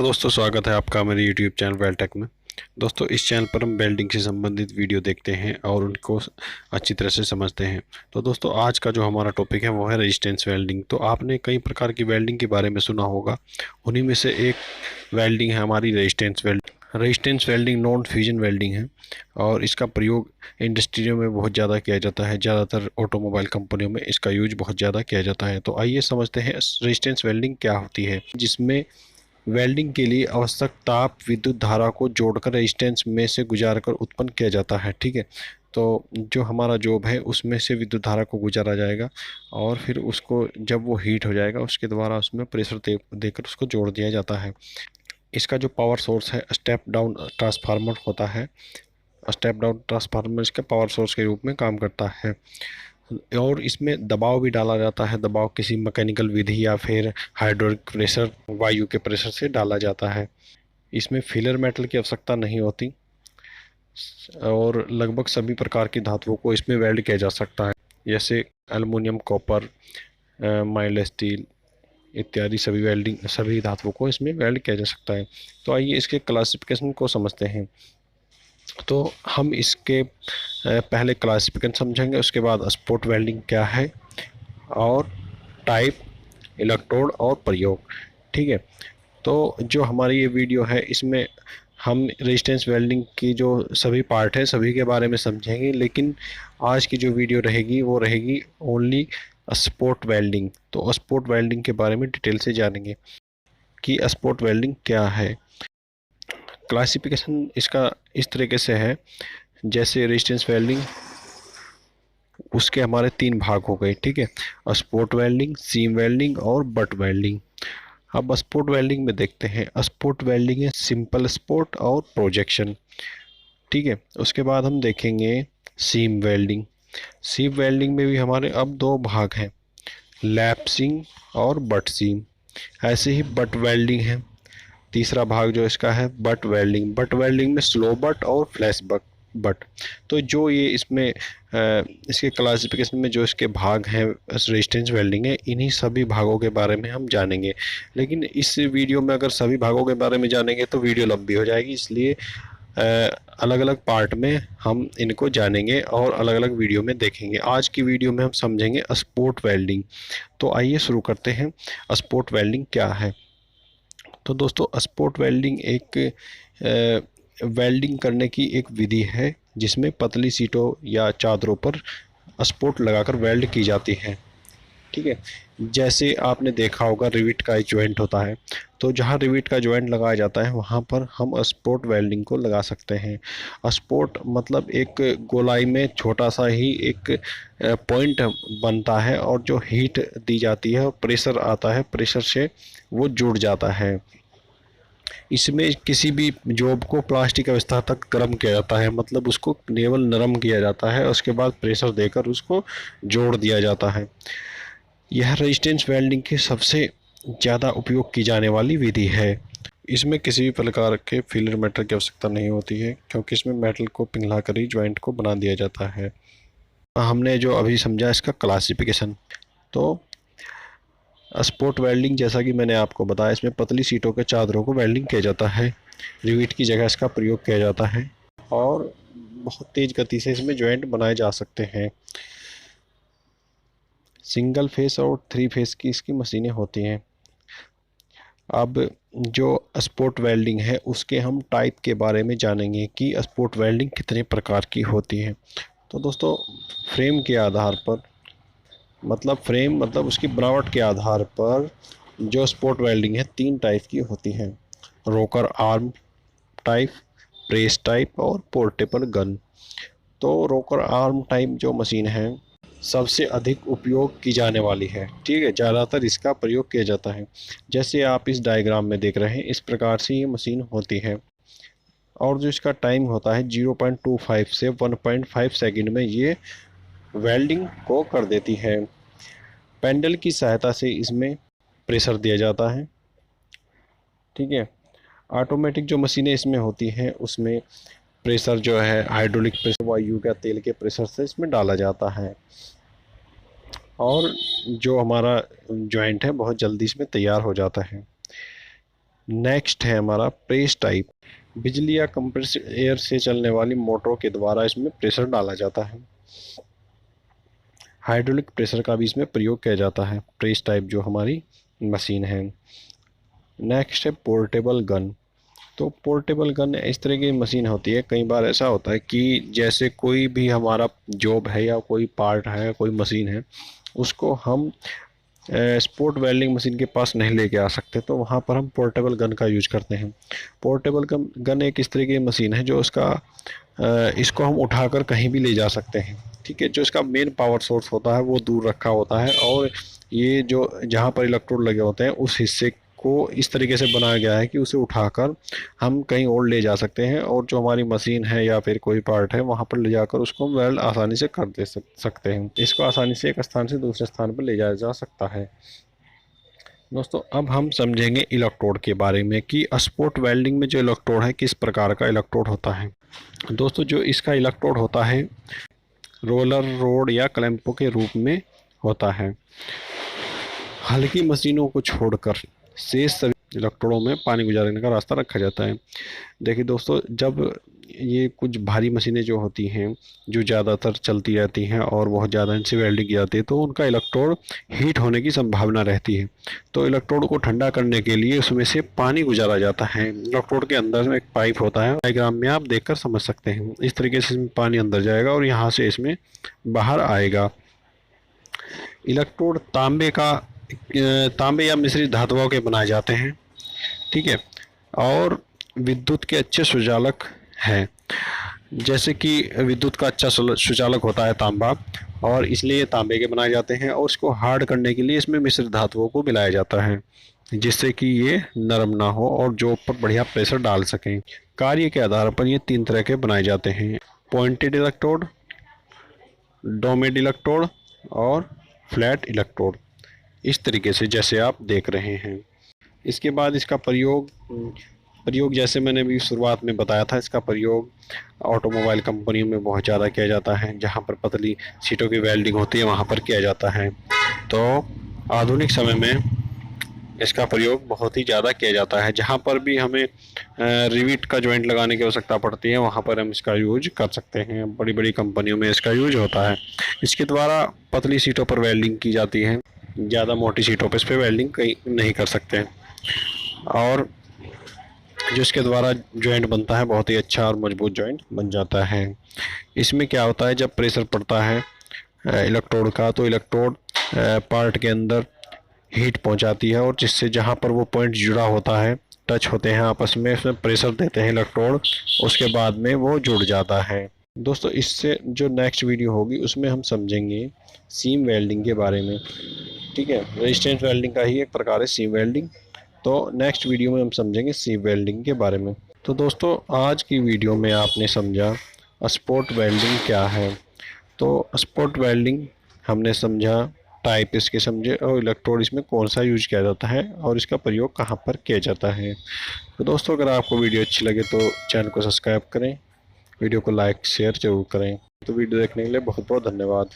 तो दोस्तों स्वागत है आपका मेरे YouTube चैनल वेल्टेक में। दोस्तों इस चैनल पर हम वेल्डिंग से संबंधित वीडियो देखते हैं और उनको अच्छी तरह से समझते हैं। तो दोस्तों आज का जो हमारा टॉपिक है वो है रेजिस्टेंस वेल्डिंग। तो आपने कई प्रकार की वेल्डिंग के बारे में सुना होगा, उन्हीं में से एक वेल्डिंग है हमारी resistance welding. Resistance welding non fusion welding है और इसका प्रयोग इंडस्ट्रियों में बहुत ज़्यादा किया जाता है। ज़्यादातर ऑटोमोबाइल कंपनियों में इसका यूज बहुत ज़्यादा किया जाता है। तो आइए समझते हैं रेजिस्टेंस वेल्डिंग क्या होती है, जिसमें वेल्डिंग के लिए आवश्यक ताप विद्युत धारा को जोड़कर रेजिस्टेंस में से गुजारकर उत्पन्न किया जाता है। ठीक है, तो जो हमारा जॉब है उसमें से विद्युत धारा को गुजारा जाएगा और फिर उसको जब वो हीट हो जाएगा उसके द्वारा उसमें प्रेशर देकर उसको जोड़ दिया जाता है। इसका जो पावर सोर्स है स्टेप डाउन ट्रांसफार्मर होता है। स्टेप डाउन ट्रांसफार्मर इसका पावर सोर्स के रूप में काम करता है और इसमें दबाव भी डाला जाता है। दबाव किसी मैकेनिकल विधि या फिर हाइड्रोलिक प्रेशर, वायु के प्रेशर से डाला जाता है। इसमें फिलर मेटल की आवश्यकता नहीं होती और लगभग सभी प्रकार की धातुओं को इसमें वेल्ड किया जा सकता है, जैसे एल्युमिनियम, कॉपर, माइल्ड स्टील इत्यादि सभी धातुओं को इसमें वेल्ड किया जा सकता है। तो आइए इसके क्लासिफिकेशन को समझते हैं। तो हम इसके पहले क्लासिफिकेशन समझेंगे, उसके बाद स्पॉट वेल्डिंग क्या है और टाइप, इलेक्ट्रोड और प्रयोग। ठीक है, तो जो हमारी ये वीडियो है इसमें हम रेजिस्टेंस वेल्डिंग की जो सभी पार्ट है सभी के बारे में समझेंगे, लेकिन आज की जो वीडियो रहेगी वो रहेगी ओनली स्पॉट वेल्डिंग। तो स्पॉट वेल्डिंग के बारे में डिटेल से जानेंगे कि स्पॉट वेल्डिंग क्या है। क्लासिफिकेशन इसका इस तरीके से है, जैसे रेजिस्टेंस वेल्डिंग उसके हमारे तीन भाग हो गए। ठीक है, स्पॉट वेल्डिंग, सीम वेल्डिंग और बट वेल्डिंग। अब स्पॉट वेल्डिंग में देखते हैं। स्पॉट वेल्डिंग है सिंपल स्पॉट और प्रोजेक्शन। ठीक है, उसके बाद हम देखेंगे सीम वेल्डिंग। सीम वेल्डिंग में भी हमारे अब दो भाग हैं, लैप सीम और बट सीम। ऐसे ही बट वेल्डिंग है तीसरा भाग जो इसका है बट वेल्डिंग। बट वेल्डिंग में स्लो बट और फ्लैश बट। तो जो ये इसमें इसके क्लासिफिकेशन में जो इसके भाग हैं रेजिस्टेंस वेल्डिंग है, इन्हीं सभी भागों के बारे में हम जानेंगे। लेकिन इस वीडियो में अगर सभी भागों के बारे में जानेंगे तो वीडियो लंबी हो जाएगी, इसलिए अलग अलग पार्ट में हम इनको जानेंगे और अलग अलग वीडियो में देखेंगे। आज की वीडियो में हम समझेंगे स्पॉट वेल्डिंग। तो आइए शुरू करते हैं, स्पॉट वेल्डिंग क्या है। तो दोस्तों स्पॉट वेल्डिंग एक वेल्डिंग करने की एक विधि है जिसमें पतली सीटों या चादरों पर स्पॉट लगाकर वेल्ड की जाती है। ठीक है, जैसे आपने देखा होगा रिविट का एक जॉइंट होता है, तो जहाँ रिविट का जॉइंट लगाया जाता है वहाँ पर हम स्पॉट वेल्डिंग को लगा सकते हैं। स्पॉट मतलब एक गोलाई में छोटा सा ही एक पॉइंट बनता है और जो हीट दी जाती है और प्रेशर आता है, प्रेशर से वो जुड़ जाता है। इसमें किसी भी जॉब को प्लास्टिक अवस्था तक गर्म किया जाता है, मतलब उसको केवल नरम किया जाता है, उसके बाद प्रेशर देकर उसको जोड़ दिया जाता है। यह रेजिस्टेंस वेल्डिंग की सबसे ज़्यादा उपयोग की जाने वाली विधि है। इसमें किसी भी प्रकार के फिलर मेटल की आवश्यकता नहीं होती है, क्योंकि इसमें मेटल को पिघलाकर ही ज्वाइंट को बना दिया जाता है। हमने जो अभी समझा इसका क्लासिफिकेशन। तो स्पॉट वेल्डिंग जैसा कि मैंने आपको बताया, इसमें पतली सीटों के चादरों को वेल्डिंग किया जाता है, रिविट की जगह इसका प्रयोग किया जाता है और बहुत तेज़ गति से इसमें जॉइंट बनाए जा सकते हैं। सिंगल फेस और थ्री फेस की इसकी मशीनें होती हैं। अब जो स्पॉट वेल्डिंग है उसके हम टाइप के बारे में जानेंगे कि स्पॉट वेल्डिंग कितने प्रकार की होती है। तो दोस्तों फ्रेम के आधार पर, मतलब फ्रेम मतलब उसकी बनावट के आधार पर जो स्पॉट वेल्डिंग है तीन टाइप की होती है, रोकर आर्म टाइप, प्रेस टाइप और पोर्टेबल गन। तो रोकर आर्म टाइप जो मशीन है सबसे अधिक उपयोग की जाने वाली है। ठीक है, ज़्यादातर इसका प्रयोग किया जाता है। जैसे आप इस डायग्राम में देख रहे हैं, इस प्रकार से ये मशीन होती है और जो इसका टाइम होता है 0.25 से 1.5 सेकंड में ये वेल्डिंग को कर देती है। पेंडल की सहायता से इसमें प्रेशर दिया जाता है। ठीक है, ऑटोमेटिक जो मशीनें इसमें होती हैं उसमें प्रेशर जो है हाइड्रोलिक प्रेशर, वायु का तेल के प्रेशर से इसमें डाला जाता है और जो हमारा जॉइंट है बहुत जल्दी इसमें तैयार हो जाता है। नेक्स्ट है हमारा प्रेस टाइप। बिजली या कंप्रेस्ड एयर से चलने वाली मोटरों के द्वारा इसमें प्रेशर डाला जाता है। हाइड्रोलिक प्रेशर का भी इसमें प्रयोग किया जाता है। प्रेस टाइप जो हमारी मशीन है। नेक्स्ट है पोर्टेबल गन। तो पोर्टेबल गन इस तरह की मशीन होती है, कई बार ऐसा होता है कि जैसे कोई भी हमारा जॉब है या कोई पार्ट है, कोई मशीन है, उसको हम स्पोर्ट वेल्डिंग मशीन के पास नहीं लेके आ सकते, तो वहाँ पर हम पोर्टेबल गन का यूज करते हैं। पोर्टेबल गन एक इस तरह की मशीन है जो इसको हम उठाकर कहीं भी ले जा सकते हैं। ठीक है, जो इसका मेन पावर सोर्स होता है वो दूर रखा होता है, और ये जो जहाँ पर इलेक्ट्रोड लगे होते हैं उस हिस्से को इस तरीके से बनाया गया है कि उसे उठाकर हम कहीं और ले जा सकते हैं, और जो हमारी मशीन है या फिर कोई पार्ट है वहाँ पर ले जाकर उसको वेल्ड आसानी से कर दे सकते हैं। इसको आसानी से एक स्थान से दूसरे स्थान पर ले जाया जा सकता है। दोस्तों अब हम समझेंगे इलेक्ट्रोड के बारे में कि स्पॉट वेल्डिंग में जो इलेक्ट्रोड है किस प्रकार का इलेक्ट्रोड होता है। दोस्तों जो इसका इलेक्ट्रोड होता है रोलर रोड या क्लैंपों के रूप में होता है। हल्की मशीनों को छोड़कर शेष सभी इलेक्ट्रोडों में पानी गुजारने का रास्ता रखा जाता है। देखिए दोस्तों, जब ये कुछ भारी मशीनें जो होती हैं, जो ज़्यादातर चलती रहती हैं और बहुत ज़्यादा इनसे वेल्डिंग की जाती है, तो उनका इलेक्ट्रोड हीट होने की संभावना रहती है। तो इलेक्ट्रोड को ठंडा करने के लिए उसमें से पानी गुजारा जाता है। इलेक्ट्रोड के अंदर में एक पाइप होता है, डायग्राम में आप देखकर समझ सकते हैं। इस तरीके से इसमें पानी अंदर जाएगा और यहाँ से इसमें बाहर आएगा। इलेक्ट्रोड तांबे या मिश्रित धातुओं के बनाए जाते हैं। ठीक है, और विद्युत के अच्छे सुचालक हैं। जैसे कि विद्युत का अच्छा सुचालक होता है तांबा, और इसलिए ये तांबे के बनाए जाते हैं, और इसको हार्ड करने के लिए इसमें मिश्रित धातुओं को मिलाया जाता है, जिससे कि ये नरम ना हो और जो ऊपर बढ़िया प्रेशर डाल सकें। कार्य के आधार पर ये 3 तरह के बनाए जाते हैं: पॉइंटेड इलेक्ट्रोड, डोमेड इलेक्ट्रोड और फ्लैट इलेक्ट्रोड। इस तरीके से जैसे आप देख रहे हैं। इसके बाद इसका प्रयोग जैसे मैंने भी शुरुआत में बताया था, इसका प्रयोग ऑटोमोबाइल कंपनियों में बहुत ज़्यादा किया जाता है। जहाँ पर पतली सीटों की वेल्डिंग होती है वहाँ पर किया जाता है। तो आधुनिक समय में इसका प्रयोग बहुत ही ज़्यादा किया जाता है। जहाँ पर भी हमें रिविट का जॉइंट लगाने की आवश्यकता पड़ती है वहाँ पर हम इसका यूज कर सकते हैं। बड़ी बड़ी कंपनियों में इसका यूज होता है। इसके द्वारा पतली सीटों पर वेल्डिंग की जाती है, ज़्यादा मोटी सीटों पर इस पर वेल्डिंग कहीं नहीं कर सकते हैं। और जो इसके द्वारा जॉइंट बनता है बहुत ही अच्छा और मजबूत जॉइंट बन जाता है। इसमें क्या होता है, जब प्रेशर पड़ता है इलेक्ट्रोड का, तो इलेक्ट्रोड पार्ट के अंदर हीट पहुंचाती है, और जिससे जहां पर वो पॉइंट जुड़ा होता है, टच होते हैं आपस में, उसमें प्रेशर देते हैं इलेक्ट्रोड, उसके बाद में वो जुड़ जाता है। दोस्तों इससे जो नेक्स्ट वीडियो होगी उसमें हम समझेंगे सीम वेल्डिंग के बारे में। ठीक है, रेजिस्टेंस वेल्डिंग का ही एक प्रकार है सीम वेल्डिंग। तो नेक्स्ट वीडियो में हम समझेंगे सीम वेल्डिंग के बारे में। तो दोस्तों आज की वीडियो में आपने समझा स्पॉट वेल्डिंग क्या है। तो स्पॉट वेल्डिंग हमने समझा, टाइप इसके समझे, और इलेक्ट्रोड इसमें कौन सा यूज किया जाता है और इसका प्रयोग कहाँ पर किया जाता है। तो दोस्तों अगर आपको वीडियो अच्छी लगे तो चैनल को सब्सक्राइब करें, वीडियो को लाइक शेयर जरूर करें। तो वीडियो देखने के लिए बहुत बहुत धन्यवाद।